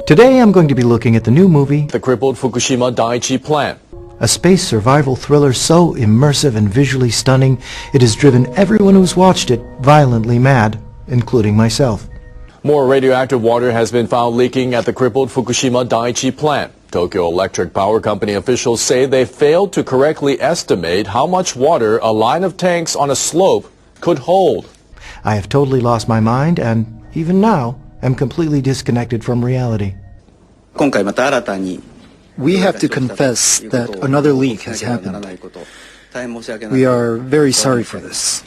Today I'm going to be looking at the new movie, The crippled Fukushima Daiichi plant. a space survival thriller so immersive and visually stunning it has driven everyone who's watched it violently mad, including myself. More radioactive water has been found leaking at the crippled Fukushima Daiichi plant. Tokyo Electric Power Company officials say they failed to correctly estimate how much water a line of tanks on a slope could hold. I have totally lost my mind and, even now, am completely disconnected from reality. We have to confess that another leak has happened. We are very sorry for this.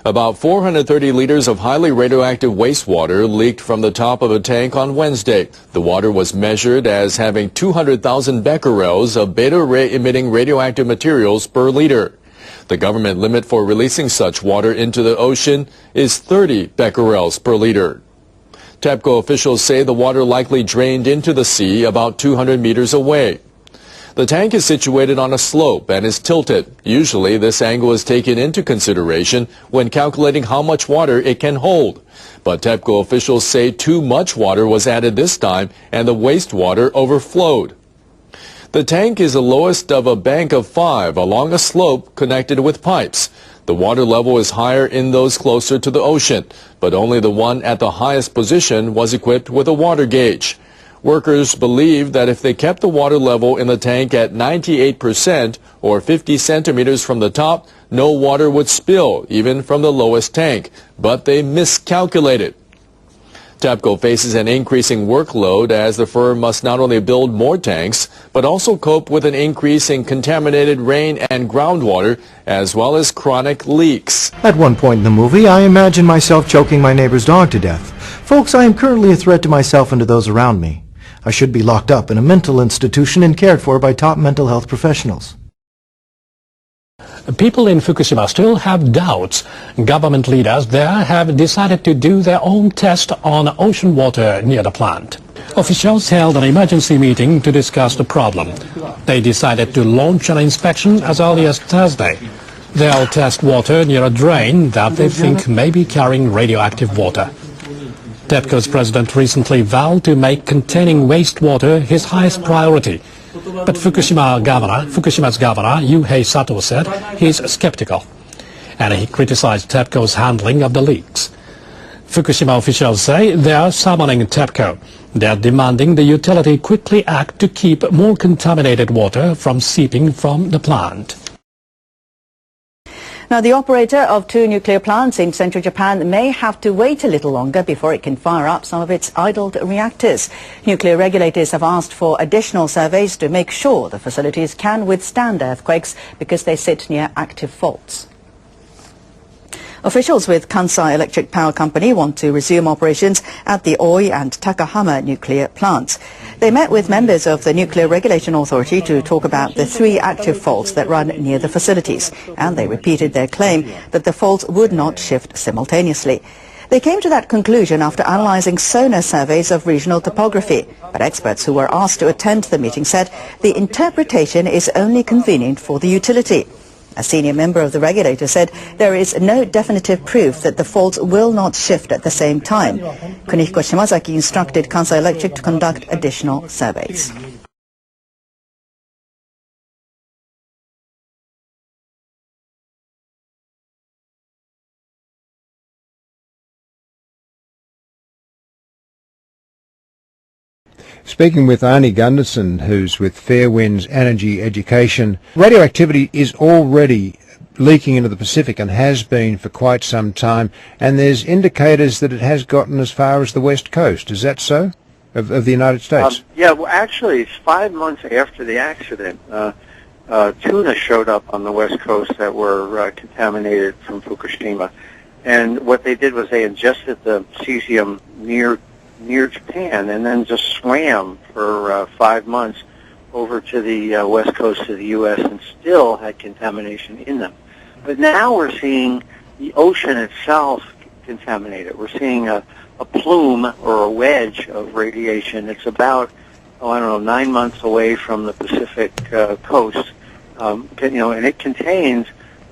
About 430 liters of highly radioactive wastewater leaked from the top of a tank on Wednesday. The water was measured as having 200,000 becquerels of beta-ray-emitting radioactive materials per liter. The government limit for releasing such water into the ocean is 30 becquerels per liter. TEPCO officials say the water likely drained into the sea about 200 meters away. The tank is situated on a slope and is tilted. Usually this angle is taken into consideration when calculating how much water it can hold. But TEPCO officials say too much water was added this time and the wastewater overflowed. The tank is the lowest of a bank of 5 along a slope connected with pipes. The water level is higher in those closer to the ocean, but only the one at the highest position was equipped with a water gauge. Workers believe that if they kept the water level in the tank at 98% or 50 centimeters from the top, no water would spill, even from the lowest tank. But they miscalculated. TEPCO faces an increasing workload as the firm must not only build more tanks, but also cope with an increase in contaminated rain and groundwater, as well as chronic leaks. At one point in the movie, I imagined myself choking my neighbor's dog to death. Folks, I am currently a threat to myself and to those around me. I should be locked up in a mental institution and cared for by top mental health professionals. People in Fukushima still have doubts. Government leaders there have decided to do their own test on ocean water near the plant. Officials held an emergency meeting to discuss the problem. They decided to launch an inspection as early as Thursday. They'll test water near a drain that they think may be carrying radioactive water. TEPCO's president recently vowed to make containing wastewater his highest priority. But Fukushima's governor, Yuhei Sato, said he's skeptical. And he criticized TEPCO's handling of the leaks. Fukushima officials say they are summoning TEPCO. They are demanding the utility quickly act to keep more contaminated water from seeping from the plant. Now, the operator of 2 nuclear plants in central Japan may have to wait a little longer before it can fire up some of its idled reactors. Nuclear regulators have asked for additional surveys to make sure the facilities can withstand earthquakes because they sit near active faults. Officials with Kansai Electric Power Company want to resume operations at the Oi and Takahama nuclear plants. They met with members of the Nuclear Regulation Authority to talk about the 3 active faults that run near the facilities, and they repeated their claim that the faults would not shift simultaneously. They came to that conclusion after analyzing sonar surveys of regional topography, but experts who were asked to attend the meeting said the interpretation is only convenient for the utility. A senior member of the regulator said there is no definitive proof that the faults will not shift at the same time. Kunihiko Shimazaki instructed Kansai Electric to conduct additional surveys. Speaking with Arnie Gunderson, who's with Fairwinds Energy Education, radioactivity is already leaking into the Pacific and has been for quite some time, and there's indicators that it has gotten as far as the west coast. Is that so, of the United States? Yeah, well, actually, it's 5 months after the accident. Tuna showed up on the west coast that were contaminated from Fukushima, and what they did was they ingested the cesium near Japan and then just swam for 5 months over to the west coast of the U.S. and still had contamination in them. But now we're seeing the ocean itself contaminated. We're seeing a plume or a wedge of radiation. It's about, 9 months away from the Pacific coast, and it contains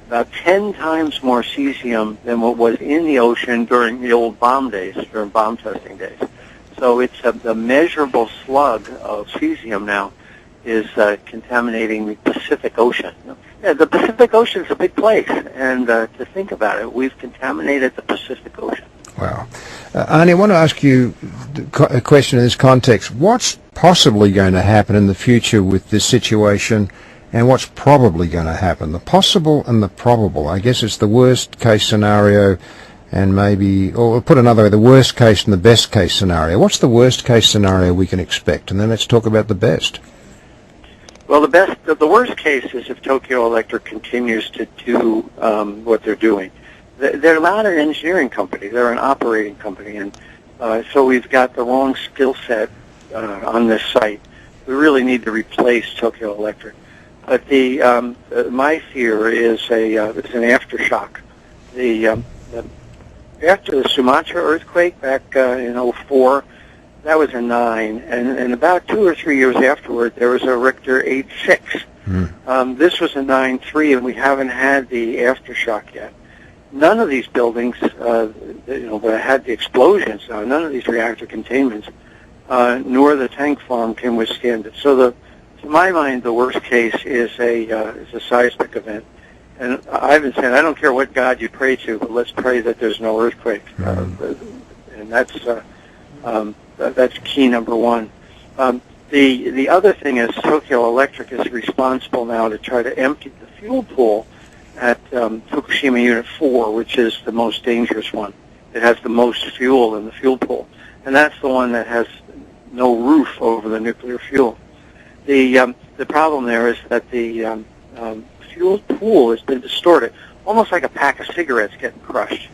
about 10 times more cesium than what was in the ocean during the old bomb days, during bomb testing days. So it's the measurable slug of cesium now is contaminating the Pacific Ocean. Yeah, the Pacific Ocean is a big place, and to think about it, we've contaminated the Pacific Ocean. Wow. Arnie, I want to ask you a question in this context. What's possibly going to happen in the future with this situation, and what's probably going to happen? The possible and the probable. I guess it's the worst case scenario and maybe, or put another way, the worst case and the best case scenario. What's the worst case scenario we can expect? And then let's talk about the best. Well, the worst case is if Tokyo Electric continues to do what they're doing. They're not an engineering company; they're an operating company, and so we've got the wrong skill set on this site. We really need to replace Tokyo Electric. But my fear is it's an aftershock. After the Sumatra earthquake back in 2004. That was a 9, and about 2 or 3 years afterward, there was a Richter 8.6. This was a 9.3, and we haven't had the aftershock yet. None of these buildings, that had the explosions, none of these reactor containments, nor the tank farm can withstand it. So, to my mind, the worst case is a seismic event. And I've been saying, I don't care what God you pray to, but let's pray that there's no earthquake. And that's key number one. The other thing is Tokyo Electric is responsible now to try to empty the fuel pool at Fukushima Unit 4, which is the most dangerous one. It has the most fuel in the fuel pool. And that's the one that has no roof over the nuclear fuel. The problem there is that the fuel pool has been distorted, almost like a pack of cigarettes getting crushed.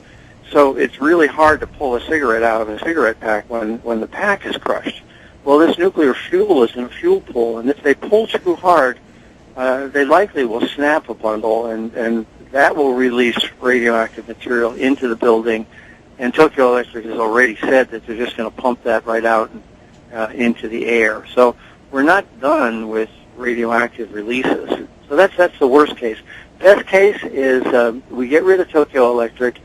So it's really hard to pull a cigarette out of a cigarette pack when the pack is crushed. Well, this nuclear fuel is in a fuel pool, and if they pull too hard, they likely will snap a bundle, and that will release radioactive material into the building. And Tokyo Electric has already said that they're just going to pump that right out into the air. So we're not done with radioactive releases. So that's the worst case. Best case is we get rid of Tokyo Electric,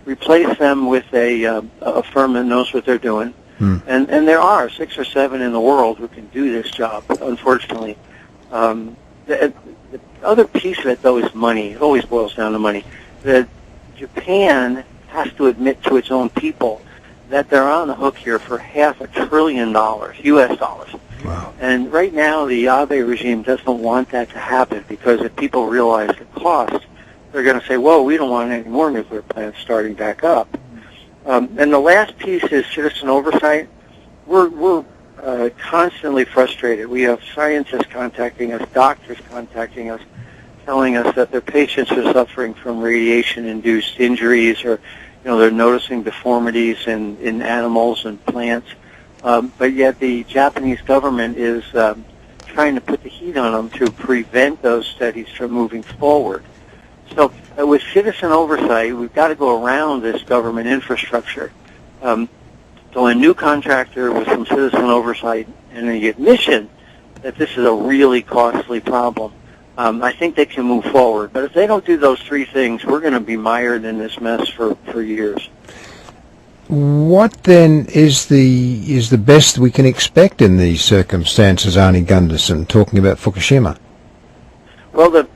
replace them with a firm that knows what they're doing. And there are 6 or 7 in the world who can do this job, unfortunately. The other piece of it, though, is money. It always boils down to money. That Japan has to admit to its own people that they're on the hook here for $500 billion, U.S. dollars. Wow. And right now, the Abe regime doesn't want that to happen because if people realize the cost, they're going to say, whoa, we don't want any more nuclear plants starting back up. And the last piece is citizen oversight. We're constantly frustrated. We have scientists contacting us, doctors contacting us, telling us that their patients are suffering from radiation-induced injuries or, they're noticing deformities in animals and plants. But yet the Japanese government is trying to put the heat on them to prevent those studies from moving forward. So with citizen oversight, we've got to go around this government infrastructure. So a new contractor with some citizen oversight and the admission that this is a really costly problem, I think they can move forward. But if they don't do those 3 things, we're going to be mired in this mess for years. What then is the best we can expect in these circumstances, Arnie Gunderson, talking about Fukushima? Well,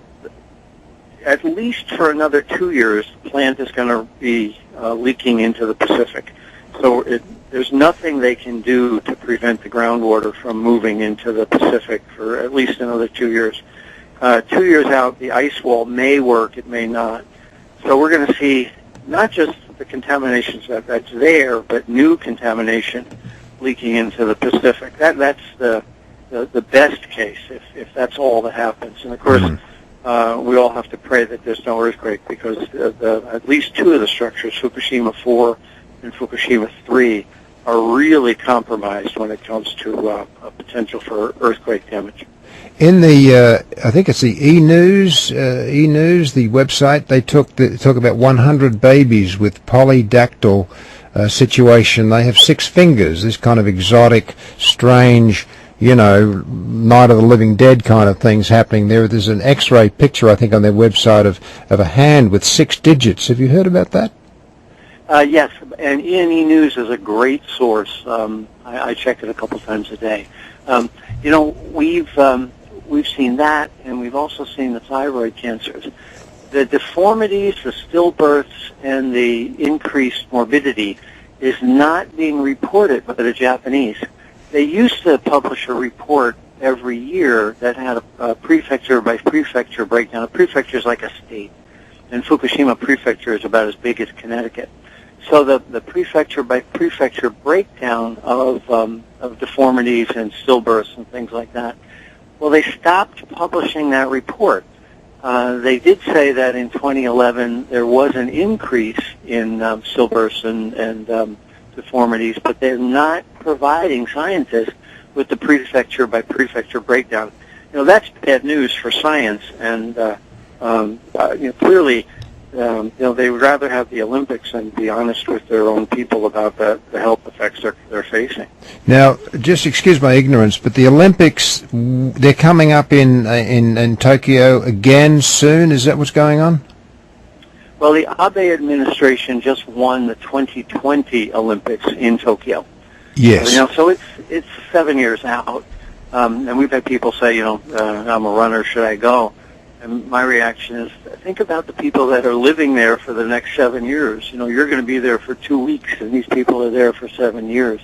at least for another 2 years, the plant is going to be leaking into the Pacific. So there's nothing they can do to prevent the groundwater from moving into the Pacific for at least another 2 years. 2 years out, the ice wall may work, it may not. So we're going to see not just the contamination that's there, but new contamination leaking into the Pacific. That's the best case if that's all that happens. And of course, we all have to pray that there's no earthquake because at least 2 of the structures, Fukushima 4 and Fukushima 3, are really compromised when it comes to a potential for earthquake damage. In the, I think it's the E-News, the website, they talk about 100 babies with polydactyl situation. They have 6 fingers, this kind of exotic, strange Night of the Living Dead kind of things happening there. There's an X-ray picture, I think, on their website of a hand with 6 digits. Have you heard about that? Yes, and E&E News is a great source. I check it a couple times a day. We've seen that, and we've also seen the thyroid cancers. The deformities, the stillbirths, and the increased morbidity is not being reported by the Japanese. They used to publish a report every year that had a prefecture-by-prefecture breakdown. A prefecture is like a state, and Fukushima Prefecture is about as big as Connecticut. So the prefecture-by-prefecture breakdown of deformities and stillbirths and things like that, well, they stopped publishing that report. They did say that in 2011 there was an increase in stillbirths and deformities, but they're not providing scientists with the prefecture-by-prefecture breakdown. That's bad news for science, and clearly, they would rather have the Olympics and be honest with their own people about the health effects they're facing. Now, just excuse my ignorance, but the Olympics, they're coming up in Tokyo again soon. Is that what's going on? Well, the Abe administration just won the 2020 Olympics in Tokyo. Yes. So it's 7 years out, and we've had people say, I'm a runner, should I go? And my reaction is, think about the people that are living there for the next 7 years. You're going to be there for 2 weeks, and these people are there for 7 years.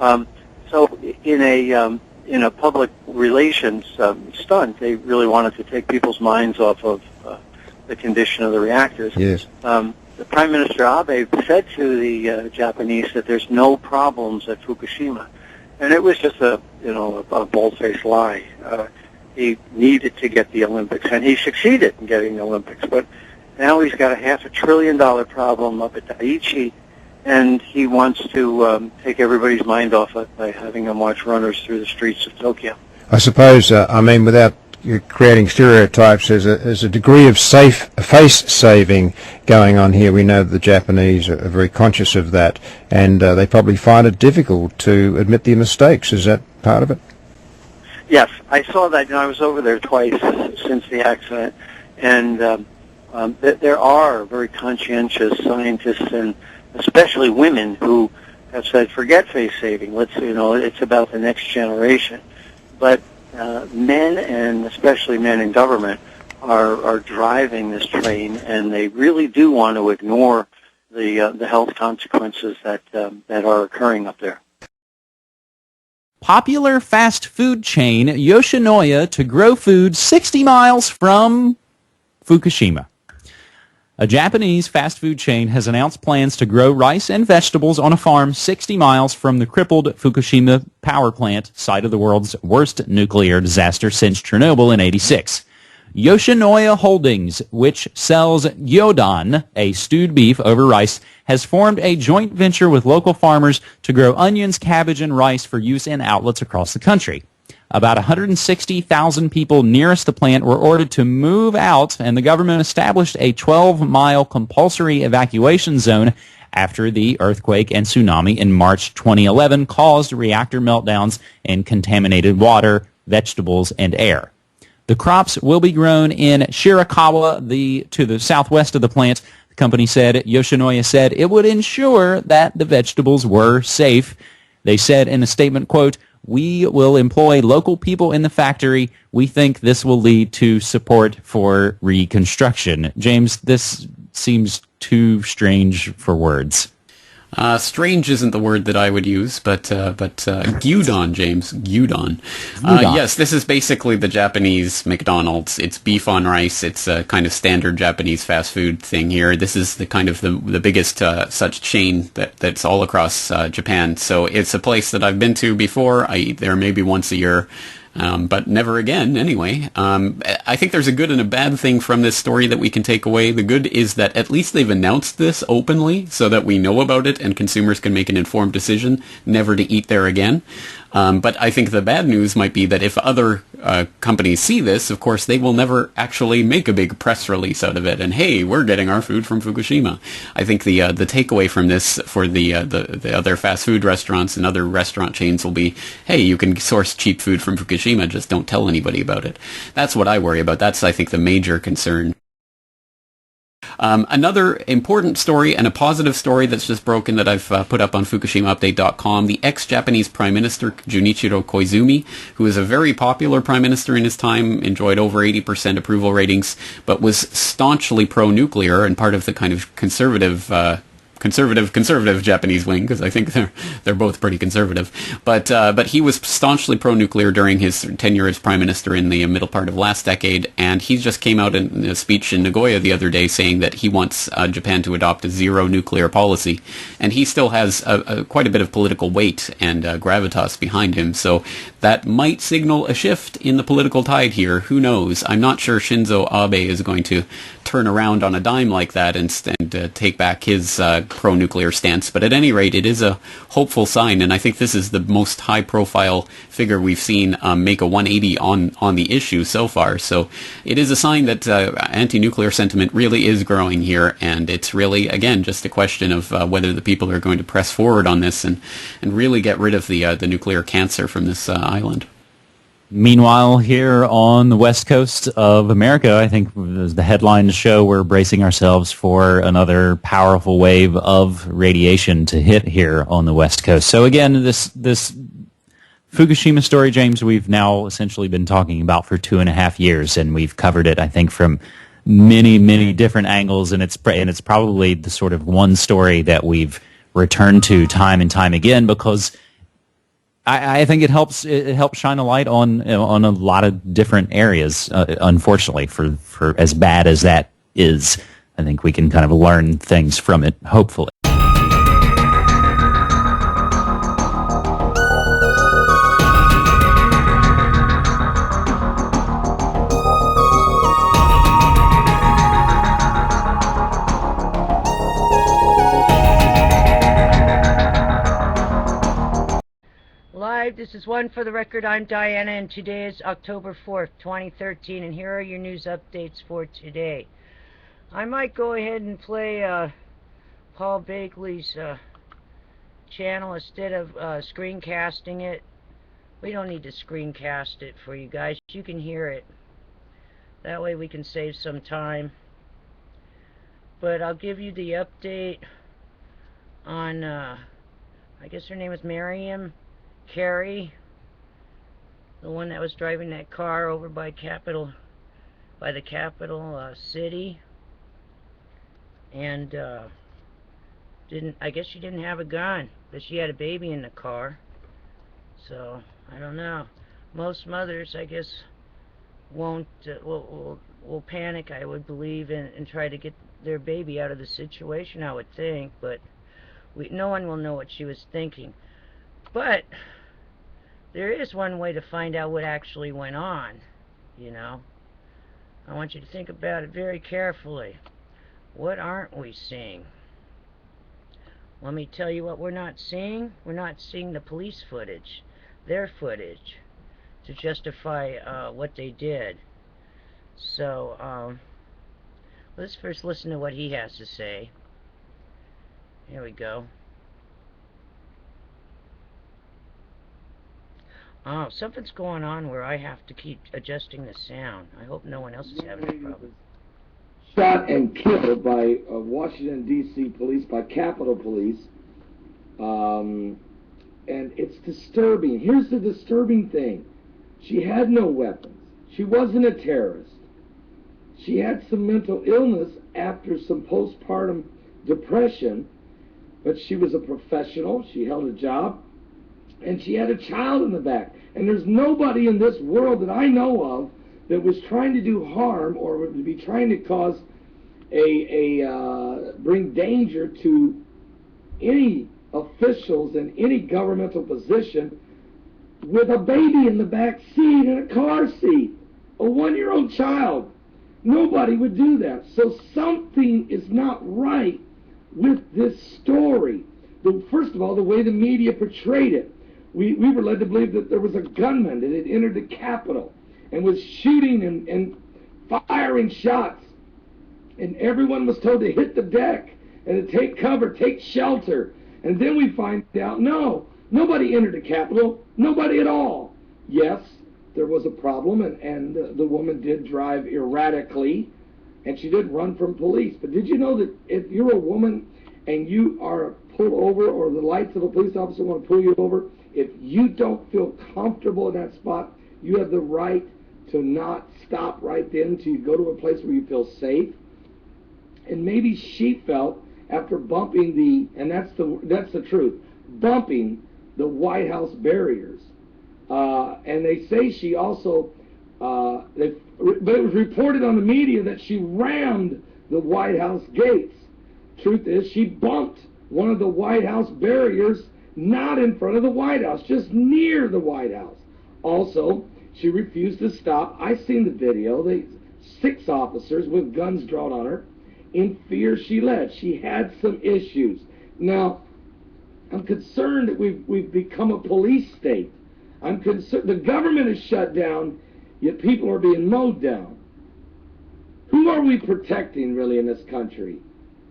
So in a public relations stunt, they really wanted to take people's minds off of the condition of the reactors. Yes. The Prime Minister Abe said to the Japanese that there's no problems at Fukushima, and it was just a bold-faced lie. He needed to get the Olympics, and he succeeded in getting the Olympics. But now he's got a $500 billion problem up at Daiichi, and he wants to take everybody's mind off it by having them march runners through the streets of Tokyo. I suppose, without creating stereotypes, there's a degree of face saving going on here. We know that the Japanese are very conscious of that, and they probably find it difficult to admit their mistakes. Is that part of it? Yes, I saw that. I was over there twice since the accident, and there are very conscientious scientists, and especially women, who have said, "Forget face saving. It's about the next generation." But men, and especially men in government, are driving this train, and they really do want to ignore the health consequences that are occurring up there. Popular fast food chain Yoshinoya to grow food 60 miles from Fukushima. A Japanese fast food chain has announced plans to grow rice and vegetables on a farm 60 miles from the crippled Fukushima power plant, site of the world's worst nuclear disaster since Chernobyl in '86. Yoshinoya Holdings, which sells gyudon, a stewed beef over rice, has formed a joint venture with local farmers to grow onions, cabbage, and rice for use in outlets across the country. About 160,000 people nearest the plant were ordered to move out, and the government established a 12-mile compulsory evacuation zone after the earthquake and tsunami in March 2011 caused reactor meltdowns and contaminated water, vegetables, and air. The crops will be grown in Shirakawa, to the southwest of the plant. The company said, Yoshinoya said, it would ensure that the vegetables were safe. They said in a statement, quote, "We will employ local people in the factory. We think this will lead to support for reconstruction." James, this seems too strange for words. Strange isn't the word that I would use, but gyudon, James, gyudon. Yes, this is basically the Japanese McDonald's. It's beef on rice. It's a kind of standard Japanese fast food thing here. This is the kind of the biggest such chain that's all across Japan. So it's a place that I've been to before. I eat there maybe once a year. But never again, anyway. I think there's a good and a bad thing from this story that we can take away. The good is that at least they've announced this openly so that we know about it and consumers can make an informed decision never to eat there again. But I think the bad news might be that if other companies see this, of course, they will never actually make a big press release out of it. And hey, we're getting our food from Fukushima. I think the takeaway from this for the other fast food restaurants and other restaurant chains will be, hey, you can source cheap food from Fukushima, just don't tell anybody about it. That's what I worry about. That's, I think, the major concern. Another important story and a positive story that's just broken that I've put up on FukushimaUpdate.com, the ex-Japanese Prime Minister Junichiro Koizumi, who is a very popular Prime Minister in his time, enjoyed over 80% approval ratings, but was staunchly pro-nuclear and part of the kind of conservative Japanese wing, because I think they're both pretty conservative. But he was staunchly pro-nuclear during his tenure as prime minister in the middle part of last decade, and he just came out in a speech in Nagoya the other day saying that he wants Japan to adopt a zero nuclear policy, and he still has quite a bit of political weight and gravitas behind him. So that might signal a shift in the political tide here. Who knows? I'm not sure Shinzo Abe is going to turn around on a dime like that and take back his pro-nuclear stance. But at any rate, it is a hopeful sign, and I think this is the most high-profile figure we've seen make a 180 on the issue so far. So it is a sign that anti-nuclear sentiment really is growing here, and it's really, again, just a question of whether the people are going to press forward on this and really get rid of the nuclear cancer from this island. Meanwhile, here on the west coast of America, I think as the headlines show, we're bracing ourselves for another powerful wave of radiation to hit here on the west coast. So again, this Fukushima story, James, we've now essentially been talking about for 2.5 years, and we've covered it, I think, from many, many different angles, and it's probably the sort of one story that we've returned to time and time again because I think it helps shine a light on a lot of different areas. Unfortunately, for as bad as that is, I think we can kind of learn things from it, hopefully. This is One for the Record. I'm Diana, and today is October 4th, 2013, and here are your news updates for today. I might go ahead and play Paul Begley's channel instead of screencasting it. We don't need to screencast it for you guys. You can hear it. That way we can save some time. But I'll give you the update on, I guess her name is Miriam Carey, the one that was driving that car over by the capital city, and I guess she didn't have a gun, but she had a baby in the car. So I don't know. Most mothers, I guess, won't will panic, I would believe, and try to get their baby out of the situation, I would think, but no one will know what she was thinking. But there is one way to find out what actually went on, you know. I want you to think about it very carefully. What aren't we seeing? Let me tell you what we're not seeing. We're not seeing the police footage, their footage, to justify what they did. So, let's first listen to what he has to say. Here we go. Oh, something's going on where I have to keep adjusting the sound. I hope no one else is having a problem. Shot and killed by Washington, D.C. police, by Capitol Police. And it's disturbing. Here's the disturbing thing. She had no weapons. She wasn't a terrorist. She had some mental illness after some postpartum depression, but she was a professional. She held a job. And she had a child in the back. And there's nobody in this world that I know of that was trying to do harm or would be trying to cause bring danger to any officials in any governmental position with a baby in the back seat in a car seat, a 1-year-old child. Nobody would do that. So something is not right with this story. First of all, the way the media portrayed it. we were led to believe that there was a gunman that had entered the Capitol and was shooting and firing shots. And everyone was told to hit the deck and to take cover, take shelter. And then we find out, no, nobody entered the Capitol, nobody at all. Yes, there was a problem, and the woman did drive erratically, and she did run from police. But did you know that if you're a woman and you are pulled over, or the lights of a police officer want to pull you over, if you don't feel comfortable in that spot, you have the right to not stop right then until you go to a place where you feel safe. And maybe she felt, after bumping and that's the truth, bumping the White House barriers. And they say she also, but it was reported on the media that she rammed the White House gates. Truth is, she bumped one of the White House barriers, not in front of the White House, just near the White House. Also, she refused to stop. I seen the video. 6 officers with guns drawn on her. In fear, she led. She had some issues. Now, I'm concerned that we've become a police state. I'm concerned the government is shut down, yet people are being mowed down. Who are we protecting really in this country?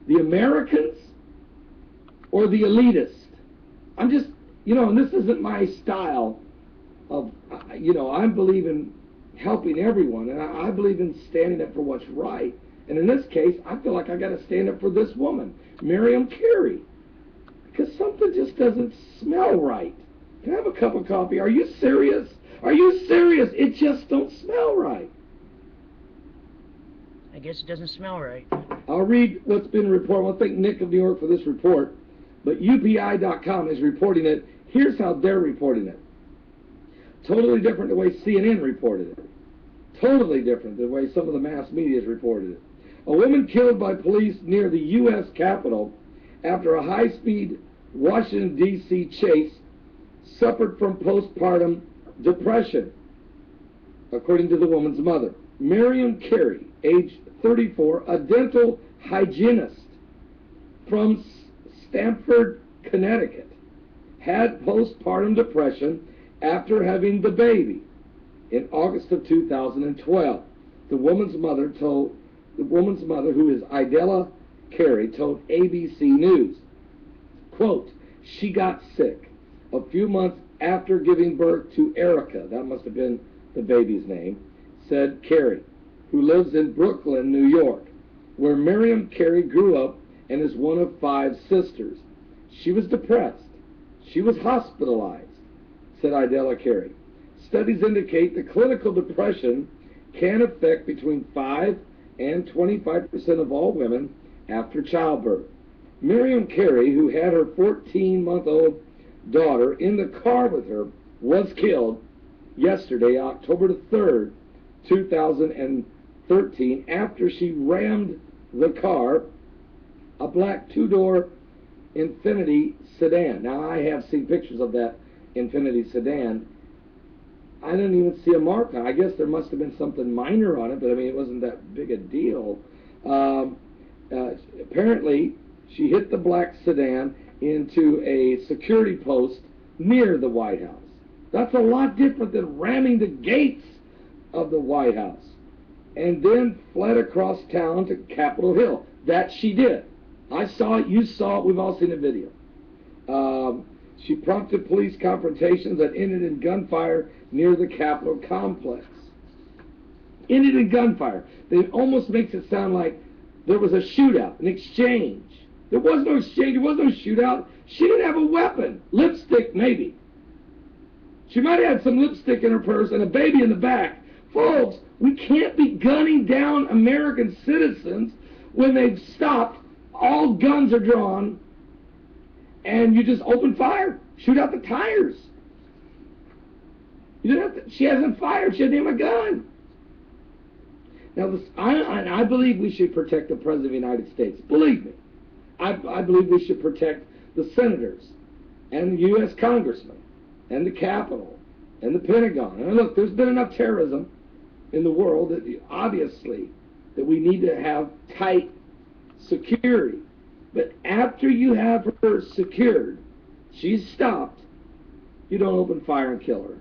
The Americans or the elitists? I'm just, and this isn't my style of, I believe in helping everyone, and I believe in standing up for what's right. And in this case, I feel like I got to stand up for this woman, Miriam Carey, because something just doesn't smell right. Can I have a cup of coffee? Are you serious? Are you serious? It just don't smell right. I guess it doesn't smell right. I'll read what's been reported. I want to thank Nick of New York for this report, but UPI.com is reporting it. Here's how they're reporting it. Totally different the way CNN reported it. Totally different the way some of the mass media has reported it. A woman killed by police near the U.S. Capitol after a high-speed Washington, D.C. chase suffered from postpartum depression, according to the woman's mother. Miriam Carey, age 34, a dental hygienist from Stamford, Connecticut, had postpartum depression after having the baby in August of 2012. The woman's mother, who is Idella Carey, told ABC News, quote, she got sick a few months after giving birth to Erica, that must have been the baby's name, said Carey, who lives in Brooklyn, New York, where Miriam Carey grew up and is one of 5 sisters. She was depressed. She was hospitalized, said Idella Carey. Studies indicate that clinical depression can affect between 5 and 25% of all women after childbirth. Miriam Carey, who had her 14-month-old daughter in the car with her, was killed yesterday, October 3rd, 2013, after she rammed the car, a black 2-door Infiniti sedan. Now, I have seen pictures of that Infiniti sedan. I didn't even see a mark on it. I guess there must have been something minor on it, but I mean, it wasn't that big a deal. Apparently, she hit the black sedan into a security post near the White House. That's a lot different than ramming the gates of the White House, and then fled across town to Capitol Hill. That she did. I saw it, you saw it, we've all seen the video. She prompted police confrontations that ended in gunfire near the Capitol complex. Ended in gunfire. It almost makes it sound like there was a shootout, an exchange. There was no exchange, there was no shootout. She didn't have a weapon. Lipstick, maybe. She might have had some lipstick in her purse and a baby in the back. Folks, we can't be gunning down American citizens when they've stopped, all guns are drawn, and you just open fire, shoot out the tires. You don't have to, she hasn't fired, she doesn't have a gun. Now, I believe we should protect the President of the United States. Believe me. I believe we should protect the senators and the U.S. congressmen and the Capitol and the Pentagon. And look, there's been enough terrorism in the world that obviously that we need to have tight security. But after you have her secured, she's stopped, you don't open fire and kill her.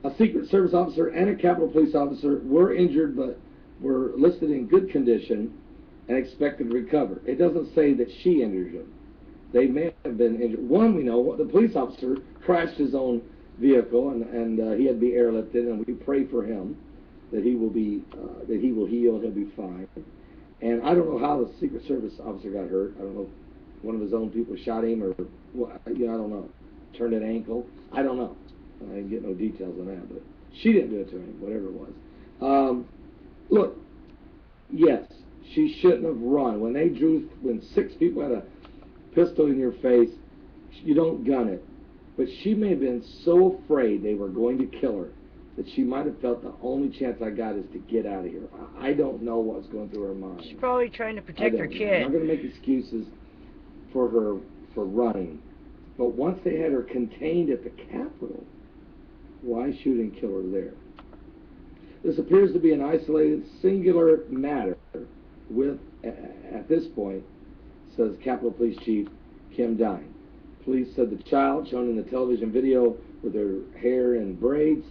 A Secret Service officer and a Capitol Police officer were injured but were listed in good condition and expected to recover. It doesn't say that she injured them. They may have been injured. One, we know, the police officer crashed his own vehicle, and he had to be airlifted, and we pray for him that he will heal and he'll be fine. And I don't know how the Secret Service officer got hurt. I don't know if one of his own people shot him or, well, I don't know. Turned an ankle. I don't know. I didn't get no details on that, but she didn't do it to him, whatever it was. Look, yes, she shouldn't have run. When 6 people had a pistol in your face, you don't gun it. But she may have been so afraid they were going to kill her that she might have felt the only chance I got is to get out of here. I don't know what's going through her mind. She's probably trying to protect her kid. I'm not going to make excuses for her for running. But once they had her contained at the Capitol, why shoot and kill her there? This appears to be an isolated, singular matter with, at this point, says Capitol Police Chief Kim Dine. Police said the child, shown in the television video with her hair in braids,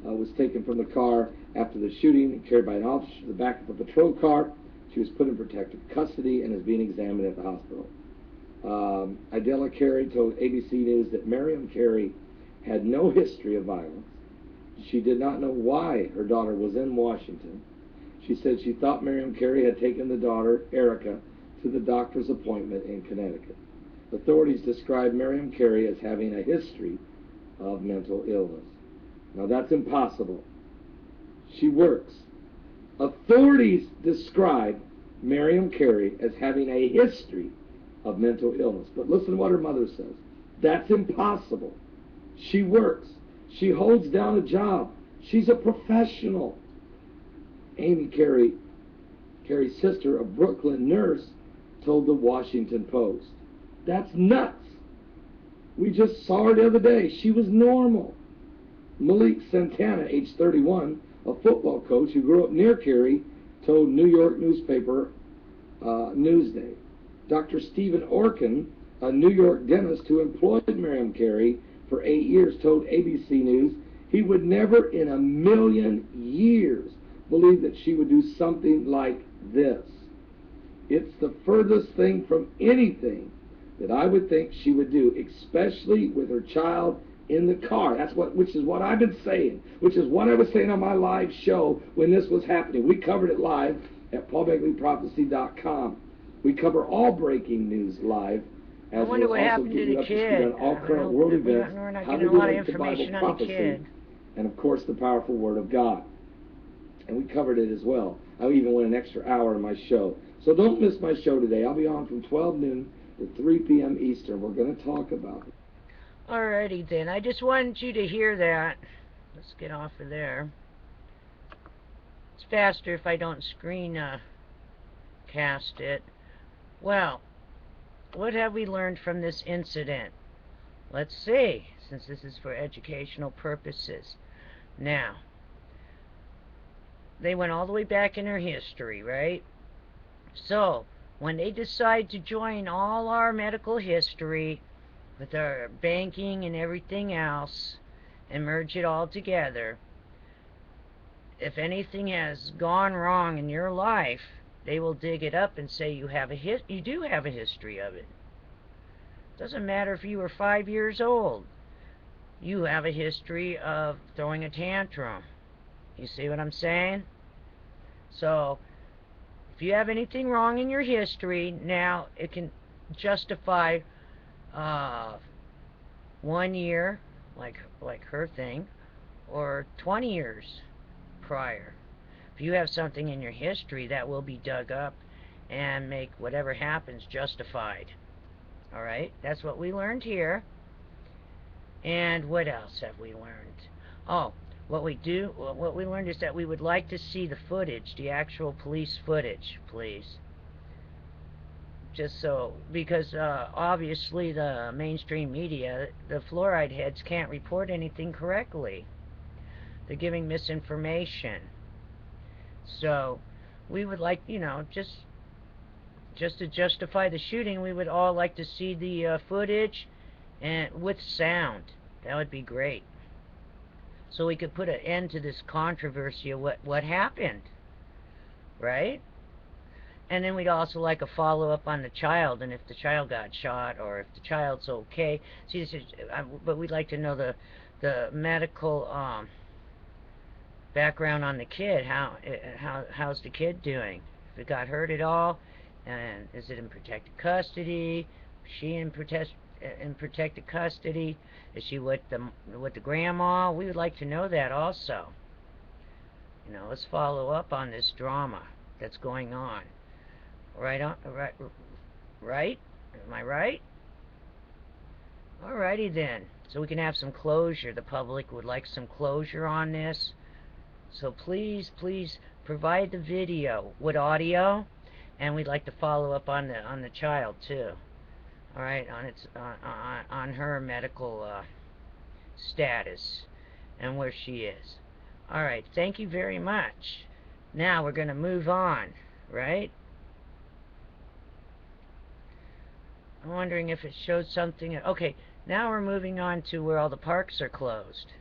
was taken from the car after the shooting and carried by an officer to the back of a patrol car. She was put in protective custody and is being examined at the hospital. Idella Carey told ABC News that Miriam Carey had no history of violence. She did not know why her daughter was in Washington. She said she thought Miriam Carey had taken the daughter, Erica, to the doctor's appointment in Connecticut. Authorities described Miriam Carey as having a history of mental illness. Now that's impossible. She works. Authorities describe Miriam Carey as having a history of mental illness. But listen to what her mother says. That's impossible. She works. She holds down a job. She's a professional. Amy Carey, Carey's sister, a Brooklyn nurse, told the Washington Post. That's nuts. We just saw her the other day. She was normal. Malik Santana, age 31, a football coach who grew up near Carey, told New York newspaper Newsday. Dr. Stephen Orkin, a New York dentist who employed Miriam Carey for 8 years, told ABC News he would never in a million years believe that she would do something like this. It's the furthest thing from anything that I would think she would do, especially with her child in the car. Which is what I've been saying, which is what I was saying on my live show when this was happening. We covered it live at paulbegleyprophecy.com. We cover all breaking news live. I wonder what happened to the kid. On all current world events, we're not how getting to a lot of relate to information Bible on the prophecy, kid. and of course the powerful Word of God. And we covered it as well. I even went an extra hour in my show. So don't miss my show today. I'll be on from 12 noon to 3 p.m. Eastern. We're going to talk about it. Alrighty then. I just wanted you to hear that. Let's get off of there. It's faster if I don't screen cast it. Well, what have we learned from this incident? Let's see, since this is for educational purposes. Now, they went all the way back in her history, right? So, when they decide to join all our medical history with our banking and everything else and merge it all together, if anything has gone wrong in your life, they will dig it up and say you do have a history of it. Doesn't matter if you were 5 years old. You have a history of throwing a tantrum. You see what I'm saying? So, if you have anything wrong in your history, now it can justify 1 year, like her thing, or 20 years prior. If you have something in your history, that will be dug up and make whatever happens justified. Alright, that's what we learned here. And what else have we learned? Oh, what we learned is that we would like to see the footage, the actual police footage, please. Just so, because obviously the mainstream media, the fluoride heads can't report anything correctly. They're giving misinformation. So, we would like, just just to justify the shooting, we would all like to see the footage and with sound. That would be great. So we could put an end to this controversy of what happened, right? And then we'd also like a follow-up on the child, and if the child got shot, or if the child's okay. See, this is, but we'd like to know the medical background on the kid. How's the kid doing? If it got hurt at all, and is it in protected custody? Is she in protected custody? Is she with the grandma? We would like to know that also. You know, let's follow up on this drama that's going on. Right on, right? Am I right? Alrighty then. So we can have some closure. The public would like some closure on this. So please provide the video with audio, and we'd like to follow up on the child too. All right, on her medical status and where she is. All right, thank you very much. Now we're going to move on, right? I'm wondering if it showed something. Okay, now we're moving on to where all the parks are closed.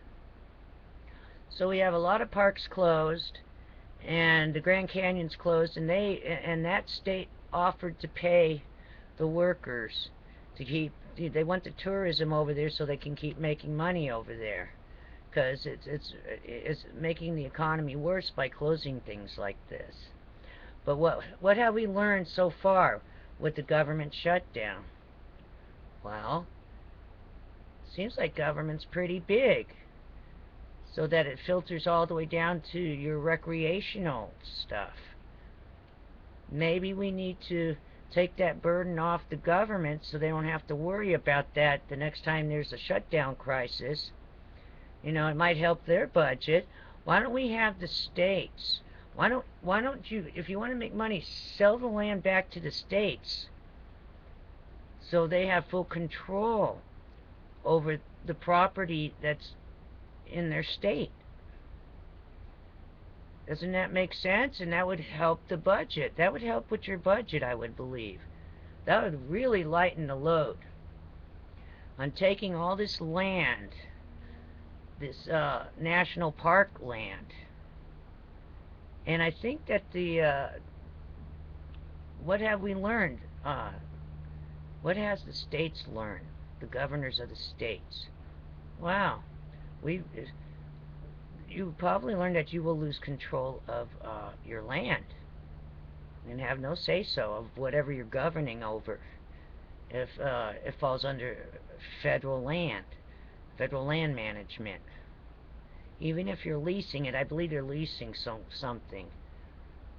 So we have a lot of parks closed, and the Grand Canyon's closed, and that state offered to pay the workers to keep. They want the tourism over there so they can keep making money over there, because it's making the economy worse by closing things like this. But what have we learned so far with the government shutdown? Well, seems like government's pretty big, so that it filters all the way down to your recreational stuff. Maybe we need to take that burden off the government so they don't have to worry about that the next time there's a shutdown crisis. You know, it might help their budget. Why don't we have the states? Why don't you, if you want to make money, sell the land back to the states so they have full control over the property that's in their state. Doesn't that make sense? And that would help the budget. That would help with your budget, I would believe. That would really lighten the load on taking all this land, this national park land. And I think that what have we learned? What has the states learned? The governors of the states. Wow. You probably learned that you will lose control of your land and have no say-so of whatever you're governing over. If it falls under federal land management. Even if you're leasing it, I believe you're leasing something,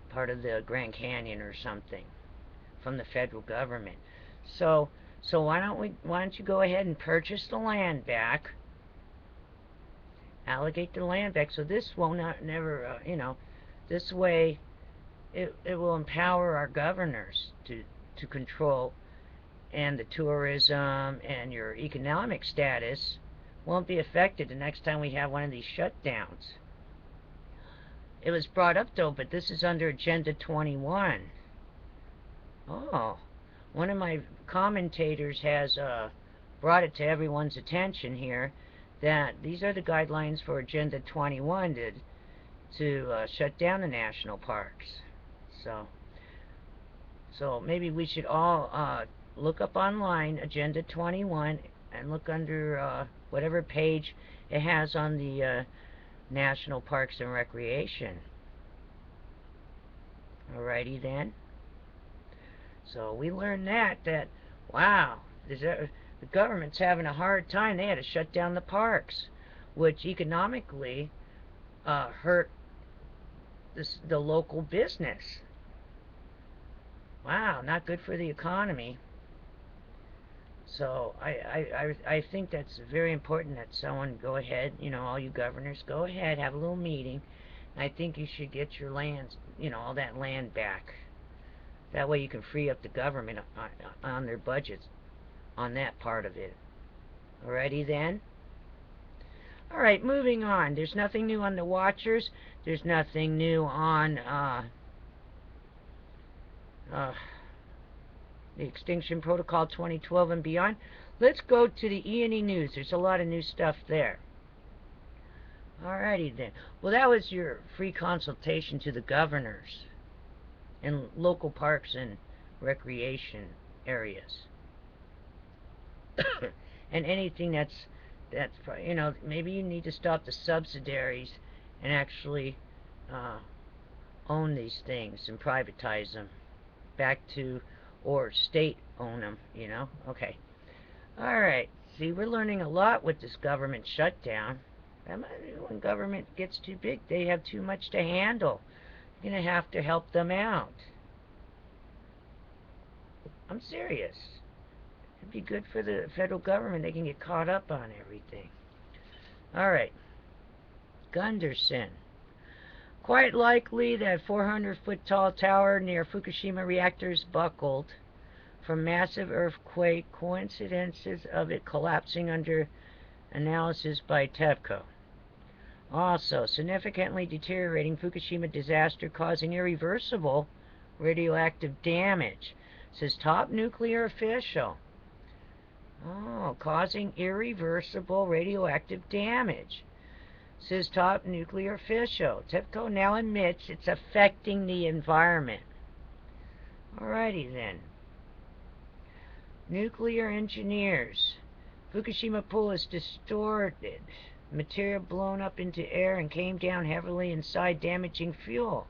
part of the Grand Canyon or something, from the federal government. So why don't you go ahead and purchase the land back, allocate the land back, so this will never, this way it will empower our governors to control, and the tourism and your economic status won't be affected the next time we have one of these shutdowns. It was brought up though, but this is under Agenda 21. Oh, one of my commentators has brought it to everyone's attention here that these are the guidelines for Agenda 21 to shut down the national parks. So maybe we should all look up online Agenda 21 and look under whatever page it has on the National Parks and Recreation. Alrighty then. So we learned that wow, the government's having a hard time. They had to shut down the parks, which economically hurt the local business. Wow, not good for the economy. So I think that's very important that someone go ahead, all you governors, go ahead, have a little meeting. I think you should get your lands, all that land back. That way you can free up the government on their budgets on that part of it. Alrighty then? Alright, moving on. There's nothing new on the Watchers. There's nothing new on the Extinction Protocol 2012 and beyond. Let's go to the E&E News. There's a lot of new stuff there. Alrighty then. Well, that was your free consultation to the governors in local parks and recreation areas. And anything that's, you know, maybe you need to stop the subsidiaries and actually own these things and privatize them back to, or state own them, you know. Okay. Alright. See, we're learning a lot with this government shutdown. When government gets too big, they have too much to handle. You're going to have to help them out. I'm serious. It'd be good for the federal government. They can get caught up on everything. Alright. Gunderson. Quite likely that 400-foot tall tower near Fukushima reactors buckled from massive earthquake. Coincidences of it collapsing under analysis by TEPCO. Also, significantly deteriorating Fukushima disaster causing irreversible radioactive damage, says top nuclear official. Oh, causing irreversible radioactive damage, says top nuclear official. TEPCO now admits it's affecting the environment. Alrighty then. Nuclear engineers. Fukushima pool is distorted. Material blown up into air and came down heavily inside, damaging fuel.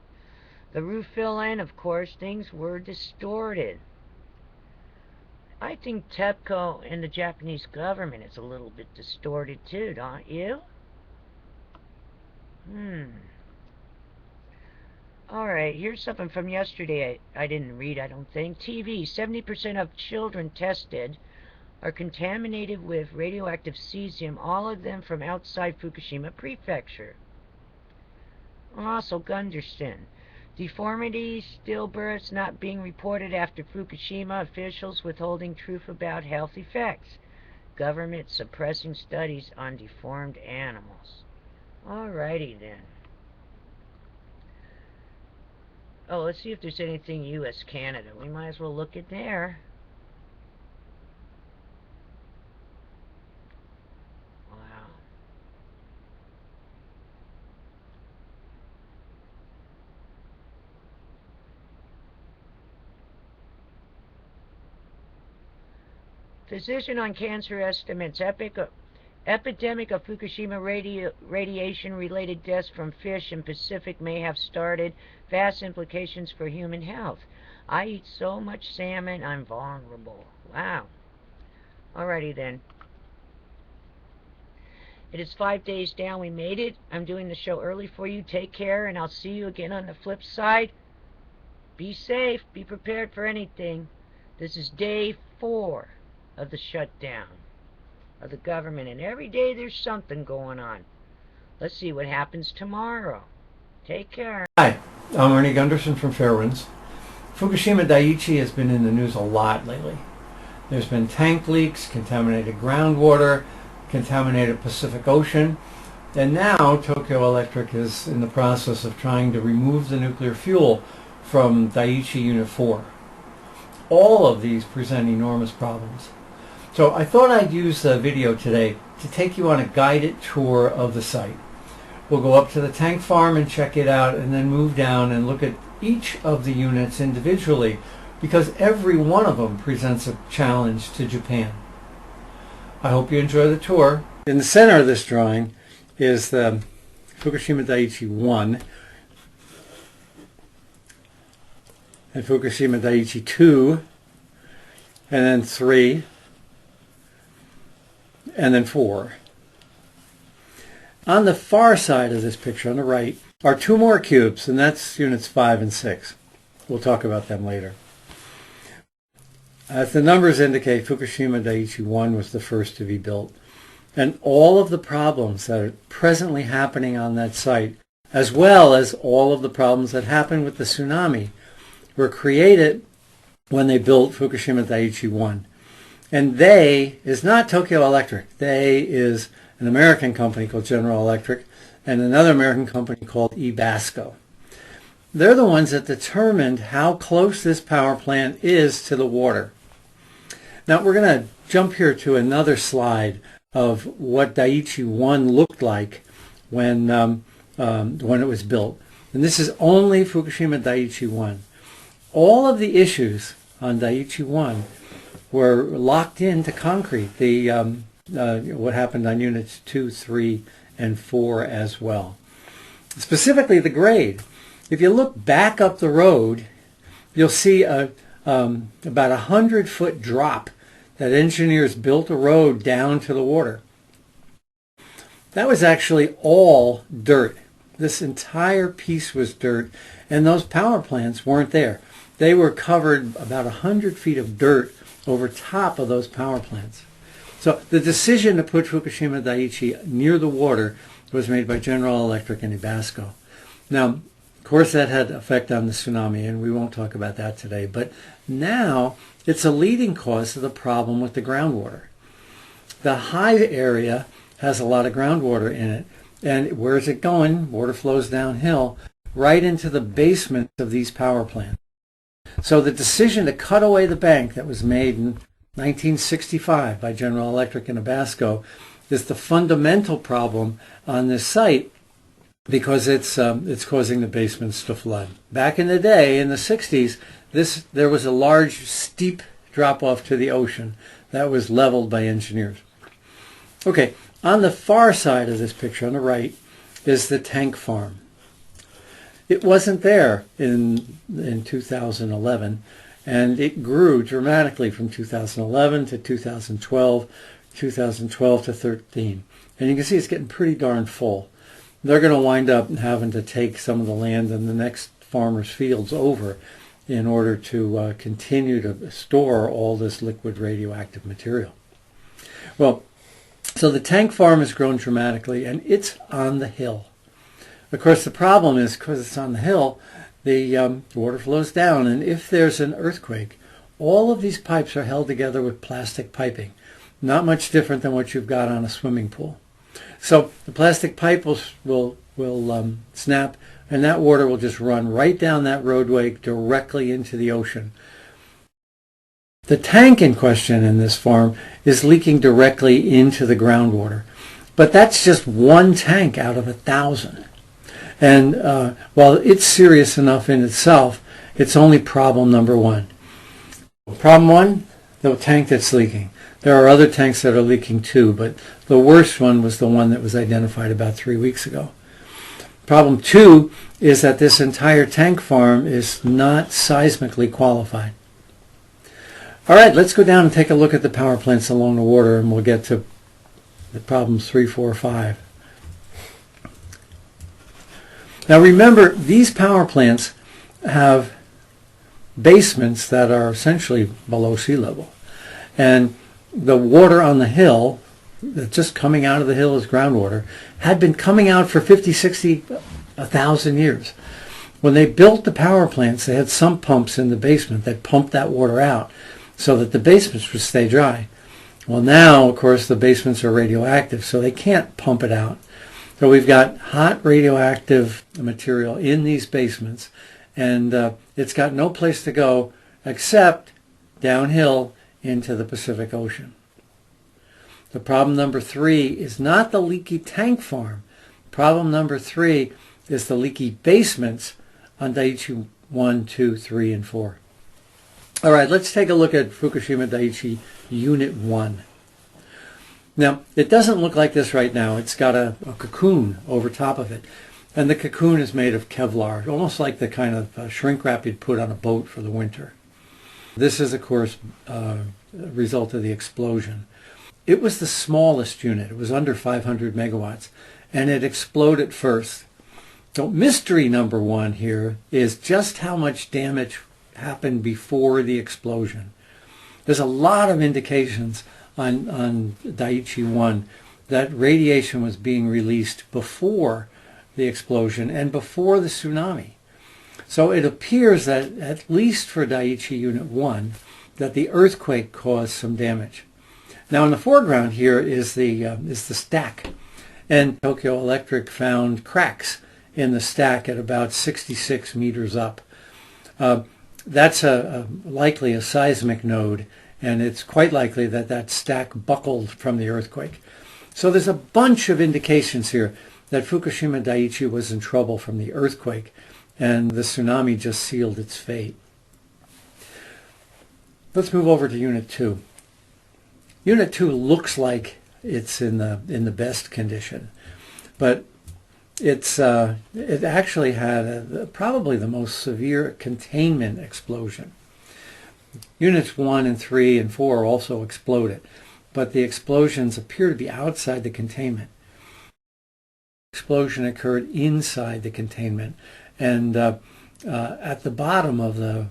The roof fell in, of course, things were distorted. I think TEPCO and the Japanese government is a little bit distorted too, don't you? Alright, here's something from yesterday I didn't read, I don't think. TV, 70% of children tested are contaminated with radioactive cesium, all of them from outside Fukushima Prefecture. Also, Gunderson. Deformities, stillbirths not being reported after Fukushima, officials withholding truth about health effects. Government suppressing studies on deformed animals. Alrighty then. Oh, let's see if there's anything U.S.-Canada. We might as well look at there. Wow. Physician on cancer estimates epidemic of Fukushima radiation-related deaths from fish in Pacific may have started. Vast implications for human health. I eat so much salmon, I'm vulnerable. Wow. Alrighty then. It is 5 days down. We made it. I'm doing the show early for you. Take care, and I'll see you again on the flip side. Be safe. Be prepared for anything. This is day 4 of the shutdown of the government, and every day there's something going on. Let's see what happens tomorrow. Take care. Hi, I'm Ernie Gunderson from Fairwinds. Fukushima Daiichi has been in the news a lot lately. There's been tank leaks, contaminated groundwater, contaminated Pacific Ocean, and now Tokyo Electric is in the process of trying to remove the nuclear fuel from Daiichi Unit 4. All of these present enormous problems. So I thought I'd use the video today to take you on a guided tour of the site. We'll go up to the tank farm and check it out, and then move down and look at each of the units individually, because every one of them presents a challenge to Japan. I hope you enjoy the tour. In the center of this drawing is the Fukushima Daiichi 1 and Fukushima Daiichi 2, and then 3, and then 4. On the far side of this picture, on the right, are 2 more cubes, and that's units 5 and 6. We'll talk about them later. As the numbers indicate, Fukushima Daiichi 1 was the first to be built. And all of the problems that are presently happening on that site, as well as all of the problems that happened with the tsunami, were created when they built Fukushima Daiichi 1. And they is not Tokyo Electric. They is an American company called General Electric and another American company called eBasco. they're the ones that determined how close this power plant is to the water. Now we're going to jump here to another slide of what Daiichi 1 looked like when it was built. And this is only Fukushima Daiichi 1. All of the issues on Daiichi 1 were locked into concrete. What happened on units 2, 3, and 4 as well. Specifically the grade. If you look back up the road, you'll see about 100-foot drop that engineers built a road down to the water. That was actually all dirt. This entire piece was dirt, and those power plants weren't there. They were covered about 100 feet of dirt over top of those power plants. So the decision to put Fukushima Daiichi near the water was made by General Electric and Ebasco. Now, of course, that had effect on the tsunami, and we won't talk about that today. But now it's a leading cause of the problem with the groundwater. The high area has a lot of groundwater in it. And where is it going? Water flows downhill right into the basement of these power plants. So the decision to cut away the bank that was made in 1965 by General Electric and Ebasco is the fundamental problem on this site, because it's causing the basements to flood. Back in the day, in the 60s, there was a large, steep drop-off to the ocean that was leveled by engineers. Okay, on the far side of this picture, on the right, is the tank farm. It wasn't there in 2011, and it grew dramatically from 2011 to 2012, 2012 to 13. And you can see it's getting pretty darn full. They're going to wind up having to take some of the land in the next farmer's fields over in order to continue to store all this liquid radioactive material. Well, so the tank farm has grown dramatically, and it's on the hill. Of course, the problem is, because it's on the hill, the water flows down, and if there's an earthquake, all of these pipes are held together with plastic piping, not much different than what you've got on a swimming pool. So the plastic pipe will snap, and that water will just run right down that roadway directly into the ocean. The tank in question in this farm is leaking directly into the groundwater. But that's just one tank out of 1,000. And while it's serious enough in itself, it's only problem number one. Problem one, the tank that's leaking. There are other tanks that are leaking too, but the worst one was the one that was identified about 3 weeks ago. Problem two is that this entire tank farm is not seismically qualified. All right, let's go down and take a look at the power plants along the water, and we'll get to the problems 3, 4, 5. Now remember, these power plants have basements that are essentially below sea level. And the water on the hill, that's just coming out of the hill as groundwater, had been coming out for 50, 60, 1,000 years. When they built the power plants, they had sump pumps in the basement that pumped that water out so that the basements would stay dry. Well, now, of course, the basements are radioactive, so they can't pump it out. So we've got hot radioactive material in these basements, and it's got no place to go except downhill into the Pacific Ocean. The problem number 3 is not the leaky tank farm. Problem number 3 is the leaky basements on Daiichi 1, 2, 3, and 4. All right, let's take a look at Fukushima Daiichi Unit 1. Now, it doesn't look like this right now. It's got a cocoon over top of it. And the cocoon is made of Kevlar, almost like the kind of shrink wrap you'd put on a boat for the winter. This is, of course, a result of the explosion. It was the smallest unit. It was under 500 megawatts, and it exploded first. So mystery number 1 here is just how much damage happened before the explosion. There's a lot of indications on Daiichi 1 that radiation was being released before the explosion and before the tsunami. So it appears that, at least for Daiichi Unit 1, that the earthquake caused some damage. Now in the foreground here is the stack, and Tokyo Electric found cracks in the stack at about 66 meters up. That's likely a seismic node, and it's quite likely that that stack buckled from the earthquake. So there's a bunch of indications here that Fukushima Daiichi was in trouble from the earthquake, and the tsunami just sealed its fate. Let's move over to Unit 2. Unit 2 looks like it's in the best condition, but it actually had probably the most severe containment explosion. Units 1 and 3 and 4 also exploded, but the explosions appear to be outside the containment. The explosion occurred inside the containment, and at the bottom of the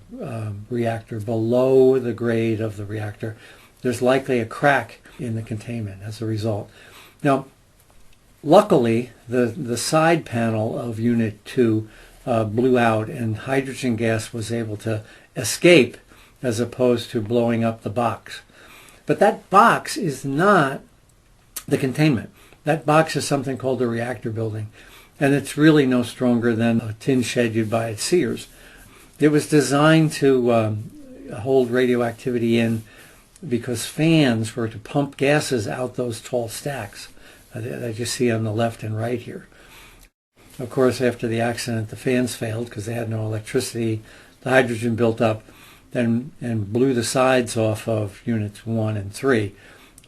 reactor, below the grade of the reactor, there's likely a crack in the containment as a result. Now, luckily, the side panel of Unit 2 blew out, and hydrogen gas was able to escape as opposed to blowing up the box. But that box is not the containment. That box is something called the reactor building, and it's really no stronger than a tin shed you'd buy at Sears. It was designed to hold radioactivity in because fans were to pump gases out those tall stacks that you see on the left and right here. Of course, after the accident, the fans failed because they had no electricity. The hydrogen built up and blew the sides off of Units 1 and 3.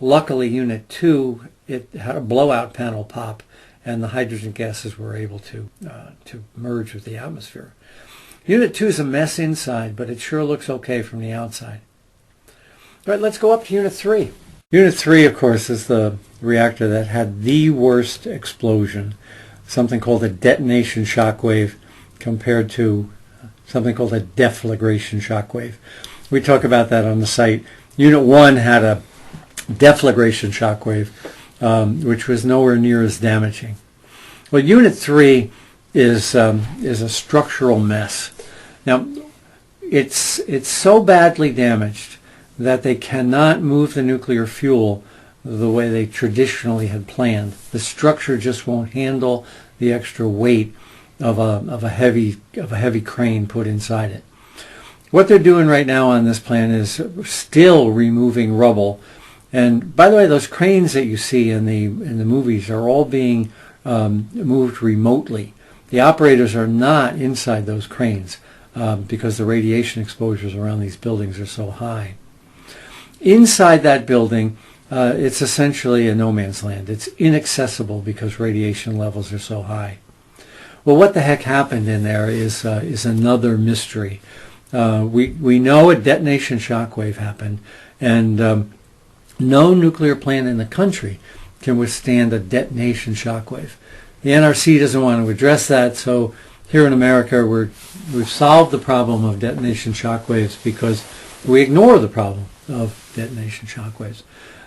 Luckily, Unit 2, it had a blowout panel pop, and the hydrogen gases were able to merge with the atmosphere. Unit 2 is a mess inside, but it sure looks okay from the outside. All right, let's go up to Unit 3. Unit 3, of course, is the reactor that had the worst explosion, something called a detonation shockwave compared to something called a deflagration shockwave. We talk about that on the site. Unit 1 had a deflagration shockwave, which was nowhere near as damaging. Well, Unit 3 is a structural mess. Now, it's so badly damaged that they cannot move the nuclear fuel the way they traditionally had planned. The structure just won't handle the extra weight of a heavy crane put inside it. What they're doing right now on this plan is still removing rubble. And by the way, those cranes that you see in the movies are all being moved remotely. The operators are not inside those cranes because the radiation exposures around these buildings are so high. Inside that building, it's essentially a no man's land. It's inaccessible because radiation levels are so high. Well, what the heck happened in there is another mystery. We know a detonation shockwave happened, and no nuclear plant in the country can withstand a detonation shockwave. The NRC doesn't want to address that, so here in America we've solved the problem of detonation shockwaves because we ignore the problem of detonation shockwaves.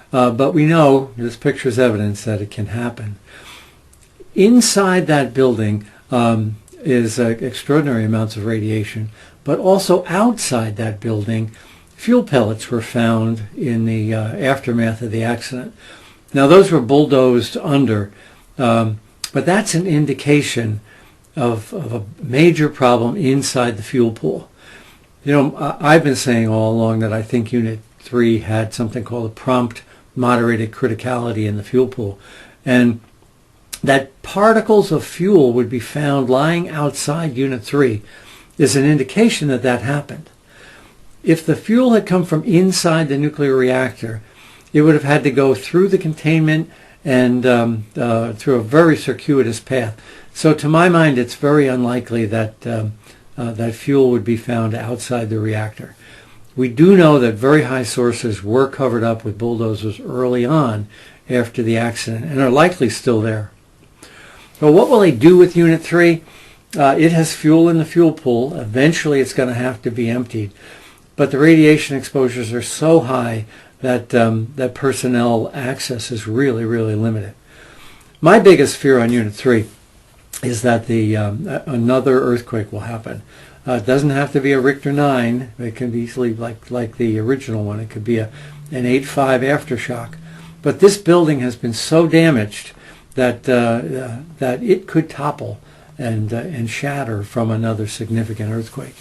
But we know, this picture is evidence that it can happen. Inside that building is extraordinary amounts of radiation, but also outside that building, fuel pellets were found in the aftermath of the accident. Now, those were bulldozed under, but that's an indication of a major problem inside the fuel pool. You know, I've been saying all along that I think Unit 3 had something called a prompt moderated criticality in the fuel pool, and that particles of fuel would be found lying outside Unit 3 is an indication that that happened. If the fuel had come from inside the nuclear reactor, it would have had to go through the containment and through a very circuitous path. So to my mind, it's very unlikely that that fuel would be found outside the reactor. We do know that very high sources were covered up with bulldozers early on after the accident and are likely still there. Well, what will they do with Unit 3? It has fuel in the fuel pool. Eventually it's going to have to be emptied. But the radiation exposures are so high that that personnel access is really, really limited. My biggest fear on Unit 3 is that another earthquake will happen. It doesn't have to be a Richter 9. It can be easily like the original one. It could be an 8.5 aftershock. But this building has been so damaged that that it could topple and shatter from another significant earthquake.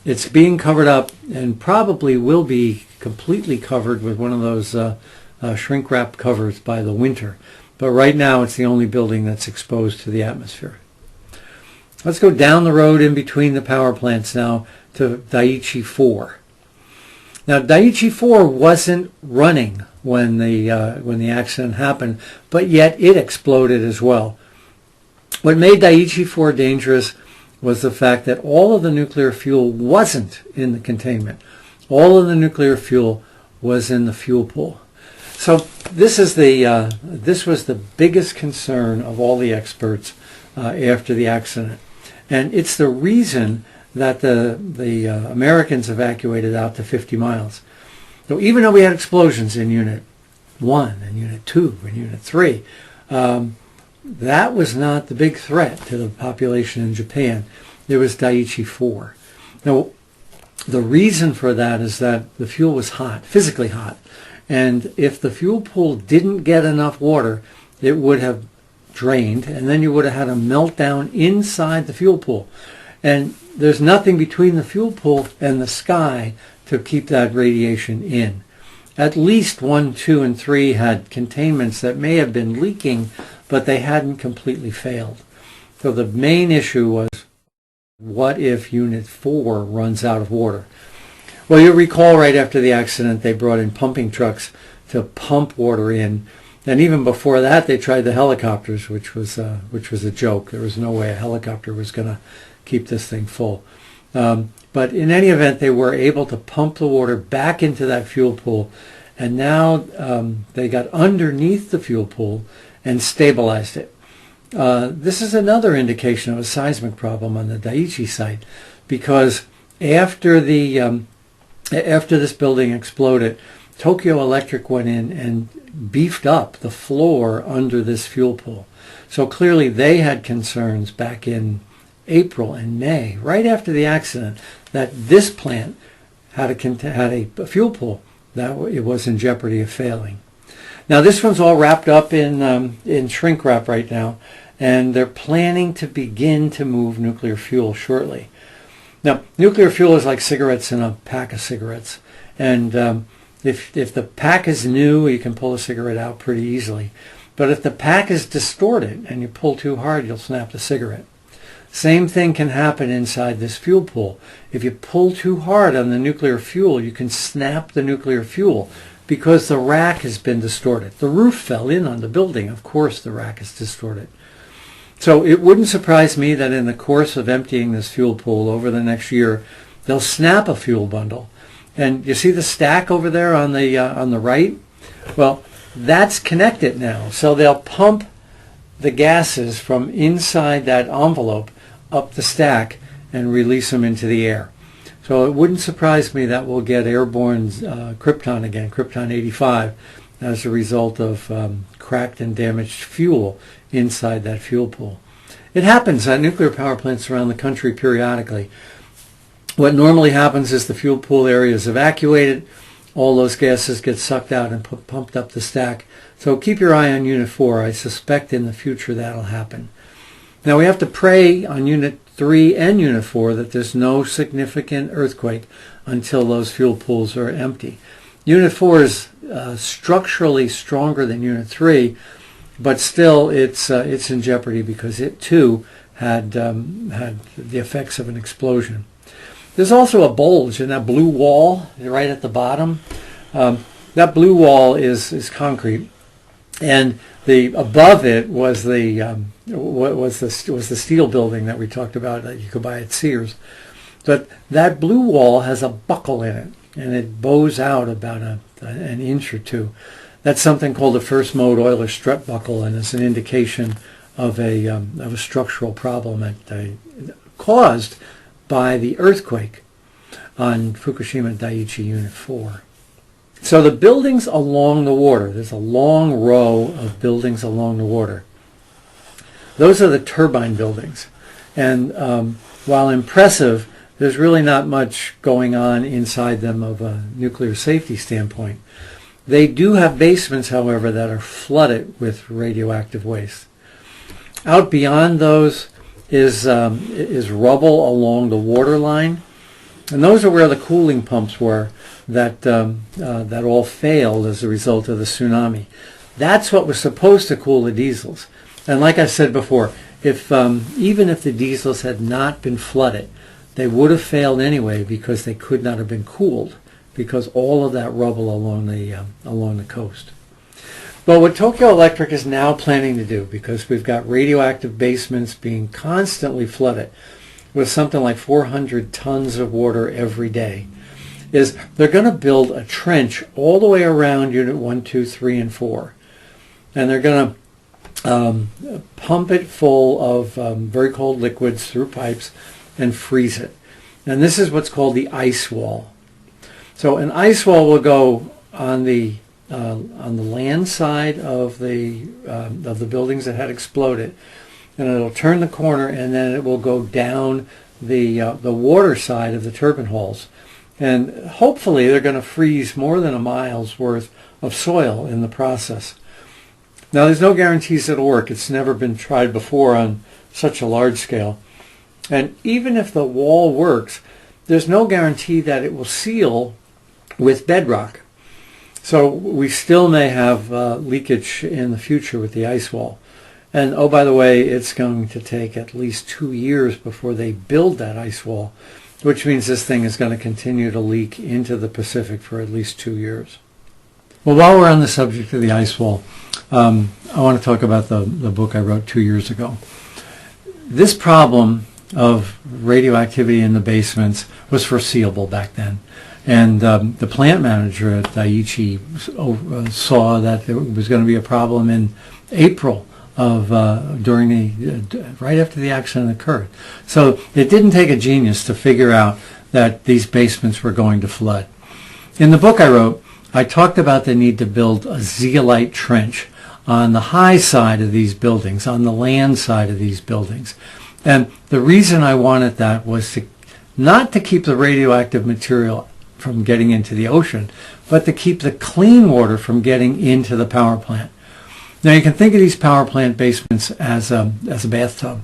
It's being covered up and probably will be completely covered with one of those shrink wrap covers by the winter. But right now it's the only building that's exposed to the atmosphere. Let's go down the road in between the power plants now to Daiichi 4. Now Daiichi 4 wasn't running when the accident happened, but yet it exploded as well. What made Daiichi 4 dangerous was the fact that all of the nuclear fuel wasn't in the containment. All of the nuclear fuel was in the fuel pool. So this was the biggest concern of all the experts after the accident. And it's the reason that the Americans evacuated out to 50 miles. So even though we had explosions in Unit 1 and Unit 2 and Unit 3, that was not the big threat to the population in Japan. It was Daiichi 4. Now, the reason for that is that the fuel was hot, physically hot. And if the fuel pool didn't get enough water, it would have drained, and then you would have had a meltdown inside the fuel pool. And there's nothing between the fuel pool and the sky to keep that radiation in. At least 1, 2, and 3 had containments that may have been leaking, but they hadn't completely failed. So the main issue was, what if Unit 4 runs out of water? Well, you recall right after the accident they brought in pumping trucks to pump water in. And even before that, they tried the helicopters, which was a joke. There was no way a helicopter was going to keep this thing full. But in any event, they were able to pump the water back into that fuel pool, and now they got underneath the fuel pool and stabilized it. This is another indication of a seismic problem on the Daiichi site, because after this building exploded, Tokyo Electric went in and beefed up the floor under this fuel pool. So clearly they had concerns back in April and May, right after the accident, that this plant had a fuel pool that it was in jeopardy of failing. Now this one's all wrapped up in shrink wrap right now, and they're planning to begin to move nuclear fuel shortly. Now, nuclear fuel is like cigarettes in a pack of cigarettes, and if the pack is new, you can pull a cigarette out pretty easily. But if the pack is distorted and you pull too hard, you'll snap the cigarette. Same thing can happen inside this fuel pool. If you pull too hard on the nuclear fuel, you can snap the nuclear fuel because the rack has been distorted. The roof fell in on the building. Of course the rack is distorted. So it wouldn't surprise me that in the course of emptying this fuel pool over the next year, they'll snap a fuel bundle. And you see the stack over there on the right? Well, that's connected now. So they'll pump the gases from inside that envelope up the stack and release them into the air. So it wouldn't surprise me that we'll get airborne krypton again, krypton 85, as a result of cracked and damaged fuel inside that fuel pool. It happens at nuclear power plants around the country periodically. What normally happens is the fuel pool area is evacuated, all those gases get sucked out and pumped up the stack. So keep your eye on Unit 4. I suspect in the future that'll happen. Now we have to pray on Unit 3 and Unit 4 that there's no significant earthquake until those fuel pools are empty. Unit 4 is structurally stronger than Unit 3, but still it's in jeopardy because it too had the effects of an explosion. There's also a bulge in that blue wall right at the bottom. That blue wall is concrete, and above it was the steel building that we talked about that you could buy at Sears. But that blue wall has a buckle in it, and it bows out about an inch or two. That's something called a first mode Euler strut buckle, and it's an indication of a structural problem caused by the earthquake on Fukushima Daiichi Unit 4. So the buildings along the water, there's a long row of buildings along the water. Those are the turbine buildings. And while impressive, there's really not much going on inside them of a nuclear safety standpoint. They do have basements, however, that are flooded with radioactive waste. Out beyond those is rubble along the water line, and those are where the cooling pumps were that all failed as a result of the tsunami. That's what was supposed to cool the diesels. And like I said before, if even if the diesels had not been flooded, they would have failed anyway because they could not have been cooled because all of that rubble along the coast. But what Tokyo Electric is now planning to do, because we've got radioactive basements being constantly flooded with something like 400 tons of water every day, is they're going to build a trench all the way around Unit 1, 2, 3, and 4. And they're going to pump it full of very cold liquids through pipes and freeze it. And this is what's called the ice wall. So an ice wall will go on the land side of the buildings that had exploded, and it'll turn the corner, and then it will go down the water side of the turbine halls. And hopefully they're going to freeze more than a mile's worth of soil in the process. Now, there's no guarantees it'll work. It's never been tried before on such a large scale. And even if the wall works, there's no guarantee that it will seal with bedrock. So we still may have leakage in the future with the ice wall. And oh, by the way, it's going to take at least 2 years before they build that ice wall, which means this thing is going to continue to leak into the Pacific for at least 2 years. Well, while we're on the subject of the ice wall, I want to talk about the book I wrote 2 years ago. This problem of radioactivity in the basements was foreseeable back then. And the plant manager at Daiichi saw that there was going to be a problem in April of right after the accident occurred. So it didn't take a genius to figure out that these basements were going to flood. In the book I wrote, I talked about the need to build a zeolite trench on the high side of these buildings, on the land side of these buildings. And the reason I wanted that was not to keep the radioactive material from getting into the ocean, but to keep the clean water from getting into the power plant. Now you can think of these power plant basements as a bathtub,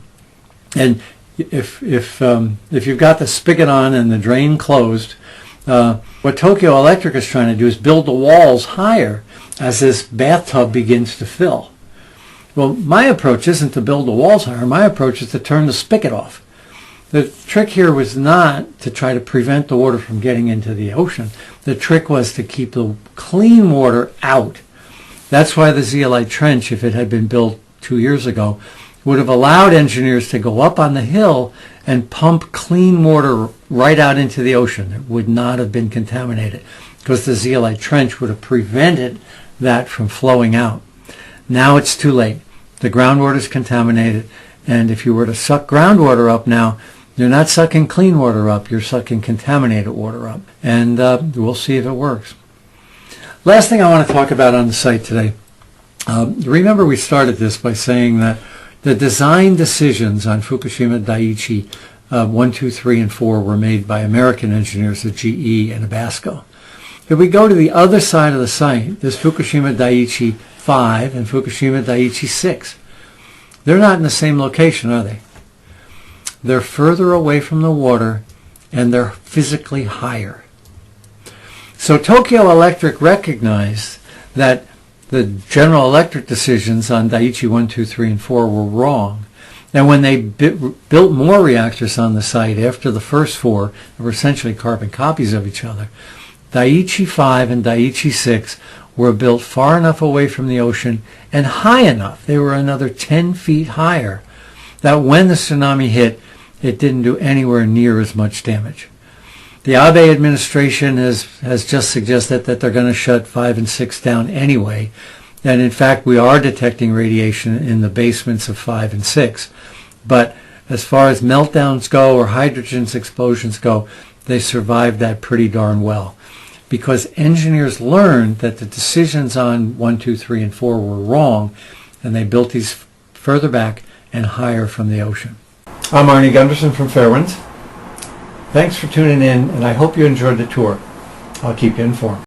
and if you've got the spigot on and the drain closed, what Tokyo Electric is trying to do is build the walls higher as this bathtub begins to fill. Well, my approach isn't to build the walls higher. My approach is to turn the spigot off. The trick here was not to try to prevent the water from getting into the ocean. The trick was to keep the clean water out. That's why the zeolite trench, if it had been built 2 years ago, would have allowed engineers to go up on the hill and pump clean water right out into the ocean. It would not have been contaminated because the zeolite trench would have prevented that from flowing out. Now it's too late. The groundwater is contaminated, and if you were to suck groundwater up now, you're not sucking clean water up, you're sucking contaminated water up. And we'll see if it works. Last thing I want to talk about on the site today. Remember we started this by saying that the design decisions on Fukushima Daiichi 1, 2, 3, and 4 were made by American engineers at GE and Abasco. If we go to the other side of the site, there's Fukushima Daiichi 5 and Fukushima Daiichi 6. They're not in the same location, are they? They're further away from the water, and they're physically higher. So Tokyo Electric recognized that the General Electric decisions on Daiichi 1, 2, 3, and 4 were wrong. And when they built more reactors on the site after the first 4, that were essentially carbon copies of each other, Daiichi 5 and Daiichi 6 were built far enough away from the ocean and high enough, they were another 10 feet higher, that when the tsunami hit, it didn't do anywhere near as much damage. The Abe administration has just suggested that they're going to shut 5 and 6 down anyway. And in fact, we are detecting radiation in the basements of 5 and 6. But as far as meltdowns go or hydrogen explosions go, they survived that pretty darn well. Because engineers learned that the decisions on 1, 2, 3, and 4 were wrong, and they built these further back and higher from the ocean. I'm Arnie Gunderson from Fairwinds. Thanks for tuning in, and I hope you enjoyed the tour. I'll keep you informed.